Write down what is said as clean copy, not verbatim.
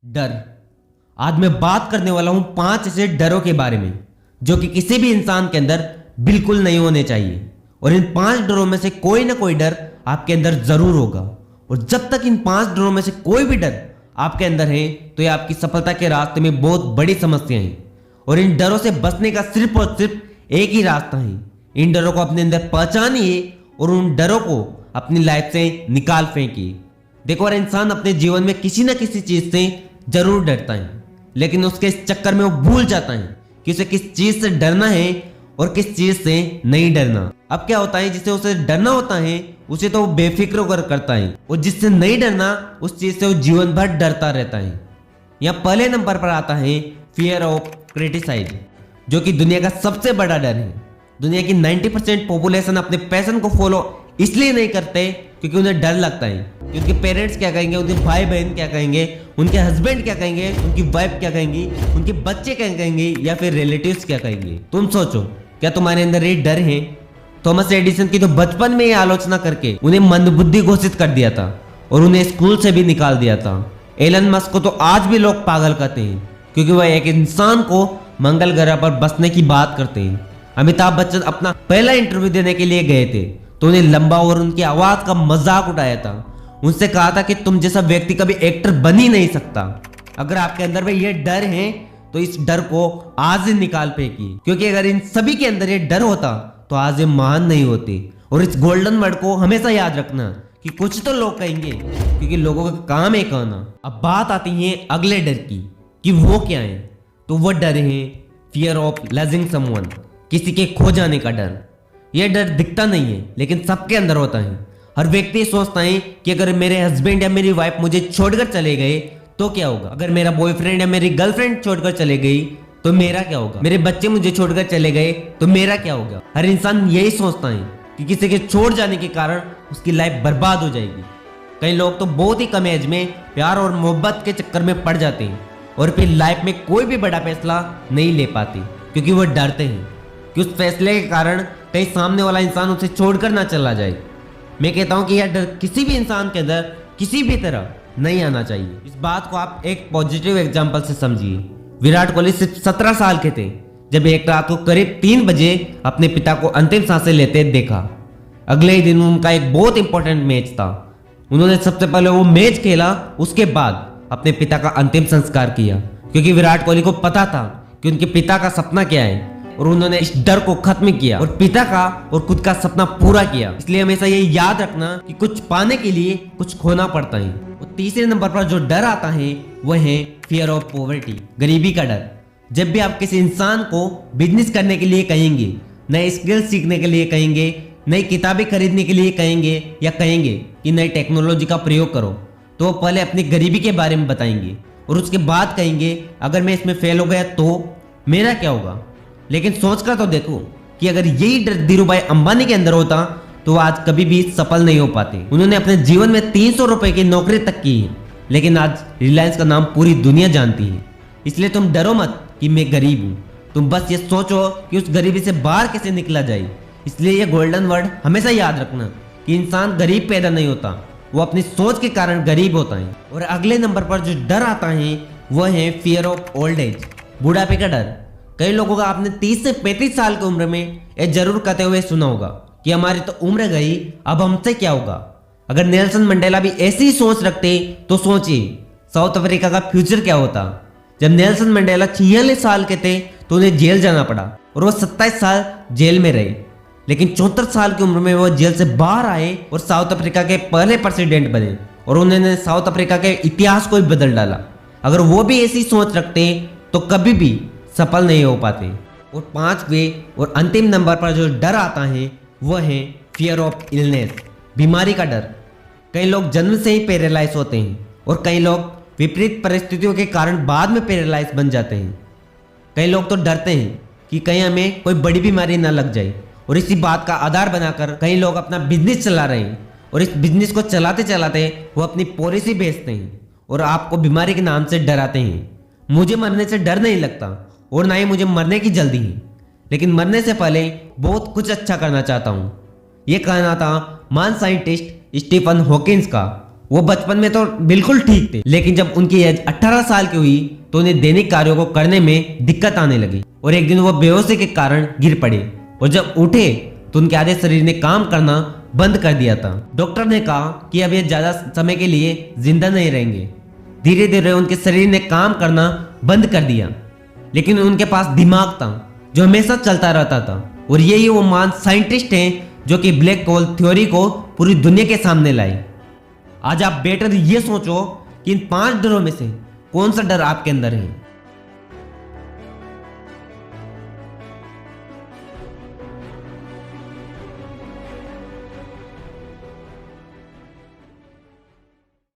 डर। आज मैं बात करने वाला हूं 5 ऐसे डरों के बारे में जो कि किसी भी इंसान के अंदर बिल्कुल नहीं होने चाहिए। और इन 5 डरों में से कोई ना कोई डर आपके अंदर जरूर होगा। और जब तक इन 5 डरों में से कोई भी डर आपके अंदर है तो ये आपकी सफलता के रास्ते में बहुत बड़ी समस्या है। और इन डरों से बचने का सिर्फ और सिर्फ एक ही रास्ता है। इन डरों को अपने अंदर पहचानिए और उन डरों को अपनी लाइफ से निकाल फेंकिए। देखो, हर इंसान अपने जीवन में किसी न किसी चीज से जरूर डरता है, लेकिन उसके इस चक्कर में वो भूल जाता है कि उसे किस चीज से डरना है और किस चीज से नहीं डरना। अब क्या होता है, जिसे उसे डरना होता है उसे तो वो बेफिक्र होकर करता है, और जिससे नहीं डरना उस चीज से वो जीवन भर डरता रहता है। यहाँ पहले नंबर पर आता है फियर ऑफ क्रिटिसाइज, जो कि दुनिया का सबसे बड़ा डर है। दुनिया की 90% पॉपुलेशन अपने पैशन को फॉलो इसलिए नहीं करते क्योंकि उन्हें डर लगता है कि उनके पेरेंट्स क्या कहेंगे, उनके भाई बहन क्या कहेंगे, उनके हस्बैंड क्या कहेंगे, उनकी वाइफ क्या कहेंगी, उनके बच्चे क्या कहेंगे, या फिर रिलेटिव्स क्या कहेंगे। तुम सोचो, क्या तुम्हारे अंदर ये डर है? थॉमस एडिसन की तो बचपन में ही आलोचना करके उन्हें मंदबुद्धि घोषित कर दिया था और उन्हें स्कूल से भी निकाल दिया था। एलन मस्क को तो आज भी लोग पागल कहते हैं क्योंकि वह एक इंसान को मंगल ग्रह पर बसने की बात करते हैं। अमिताभ बच्चन अपना पहला इंटरव्यू देने के लिए गए थे तो उन्हें लंबा और उनकी आवाज का मजाक उठाया था। उनसे कहा था कि तुम जैसा व्यक्ति कभी एक्टर बन ही नहीं सकता। अगर आपके अंदर में ये डर है तो इस डर को आज ही निकाल फेंकिए, क्योंकि अगर इन सभी के अंदर ये डर होता तो आज ये महान नहीं होते। और इस गोल्डन वर्ड को हमेशा याद रखना कि कुछ तो लोग कहेंगे, क्योंकि लोगों का काम है कहना। अब बात आती है अगले डर की कि वो क्या है। तो वो डर है फियर ऑफ लूजिंग समवन, किसी के खो जाने का डर। यह डर दिखता नहीं है लेकिन सबके अंदर होता है। हर व्यक्ति सोचता है कि अगर मेरे हस्बैंड या मेरी वाइफ मुझे छोड़कर चले गए तो क्या होगा, अगर मेरा बॉयफ्रेंड या मेरी गर्लफ्रेंड छोड़कर चले गई तो मेरा क्या होगा, मेरे बच्चे मुझे छोड़कर चले गए तो मेरा क्या होगा। हर इंसान यही सोचता है कि किसी के छोड़ जाने के कारण उसकी लाइफ बर्बाद हो जाएगी। कई लोग तो बहुत ही कम एज में प्यार और मोहब्बत के चक्कर में पड़ जाते हैं और फिर लाइफ में कोई भी बड़ा फैसला नहीं ले पाते क्योंकि वो डरते हैं कि उस फैसले के कारण कहीं सामने वाला इंसान उसे छोड़कर ना चला जाए। मैं कहता हूं कि यह डर किसी भी इंसान के अंदर किसी भी तरह नहीं आना चाहिए। इस बात को आप एक पॉजिटिव एग्जांपल से समझिए। विराट कोहली सिर्फ 17 साल के थे जब एक रात को करीब 3 बजे अपने पिता को अंतिम सांसें लेते देखा। अगले ही दिन उनका एक बहुत इंपॉर्टेंट मैच था। उन्होंने सबसे पहले वो मैच खेला, उसके बाद अपने पिता का अंतिम संस्कार किया, क्योंकि विराट कोहली को पता था कि उनके पिता का सपना क्या है और उन्होंने इस डर को खत्म किया और पिता का और खुद का सपना पूरा किया। इसलिए हमेशा ये याद रखना कि कुछ पाने के लिए कुछ खोना पड़ता है। और तीसरे नंबर पर जो डर आता है वह है फियर ऑफ पॉवर्टी, गरीबी का डर। जब भी आप किसी इंसान को बिजनेस करने के लिए कहेंगे, नए स्किल सीखने के लिए कहेंगे, नई किताबें खरीदने के लिए कहेंगे, या कहेंगे कि नई टेक्नोलॉजी का प्रयोग करो, तो वो पहले अपनी गरीबी के बारे में बताएंगे और उसके बाद कहेंगे अगर मैं इसमें फेल हो गया तो मेरा क्या होगा। लेकिन सोचकर तो देखो कि अगर यही डर धीरू भाई अंबानी के अंदर होता तो आज कभी भी सफल नहीं हो पाते। उन्होंने अपने जीवन में 300 रुपए की नौकरी तक की है, लेकिन आज रिलायंस का नाम पूरी दुनिया जानती है। इसलिए तुम डरो मत कि मैं गरीब हूं, तुम बस ये सोचो कि उस गरीबी से बाहर कैसे निकला जाए। इसलिए ये गोल्डन वर्ड हमेशा याद रखना कि इंसान गरीब पैदा नहीं होता, वो अपनी सोच के कारण गरीब होता है। और अगले नंबर पर जो डर आता है वह है फियर ऑफ ओल्ड एज, बुढ़ापे का डर। कई लोगों का आपने 30 से 35 साल की उम्र में ये जरूर कहते हुए सुना होगा कि हमारी तो उम्र गई, अब हमसे क्या होगा। अगर नेल्सन मंडेला भी ऐसी सोच रखते तो सोचिए साउथ अफ्रीका का फ्यूचर क्या होता। जब नेल्सन मंडेला 46 साल के थे तो उन्हें जेल जाना पड़ा और वो 27 साल जेल में रहे, लेकिन 74 साल की उम्र में वो जेल से बाहर आए और साउथ अफ्रीका के पहले प्रेसिडेंट बने और उन्होंने साउथ अफ्रीका के इतिहास को ही बदल डाला। अगर वो भी ऐसी सोच रखते तो कभी भी सफल नहीं हो पाते। और 5वें और अंतिम नंबर पर जो डर आता है वह है फियर ऑफ इलनेस, बीमारी का डर। कई लोग जन्म से ही पैरालाइज होते हैं और कई लोग विपरीत परिस्थितियों के कारण बाद में पैरालाइज बन जाते हैं। कई लोग तो डरते हैं कि कहीं हमें कोई बड़ी बीमारी ना लग जाए, और इसी बात का आधार बनाकर कई लोग अपना बिजनेस चला रहे हैं और इस बिजनेस को चलाते चलाते वो अपनी पॉलिसी बेचते हैं और आपको बीमारी के नाम से डराते हैं। मुझे मरने से डर नहीं लगता और ना ही मुझे मरने की जल्दी है, लेकिन मरने से पहले बहुत कुछ अच्छा करना चाहता हूँ। ये कहना था महान साइंटिस्ट स्टीफन हॉकिंस का। वो बचपन में तो बिल्कुल ठीक थे, लेकिन जब उनकी एज 18 साल की हुई तो उन्हें दैनिक कार्यों को करने में दिक्कत आने लगी और एक दिन वो बेहोशी के कारण गिर पड़े और जब उठे तो उनके आधे शरीर ने काम करना बंद कर दिया था। डॉक्टर ने कहा कि अब ये ज्यादा समय के लिए जिंदा नहीं रहेंगे। धीरे धीरे उनके शरीर ने काम करना बंद कर दिया, लेकिन उनके पास दिमाग था जो हमेशा चलता रहता था। और यही वो महान साइंटिस्ट हैं जो कि ब्लैक होल थ्योरी को पूरी दुनिया के सामने लाए। आज आप बेटर ये सोचो कि इन 5 डरों में से कौन सा डर आपके अंदर है।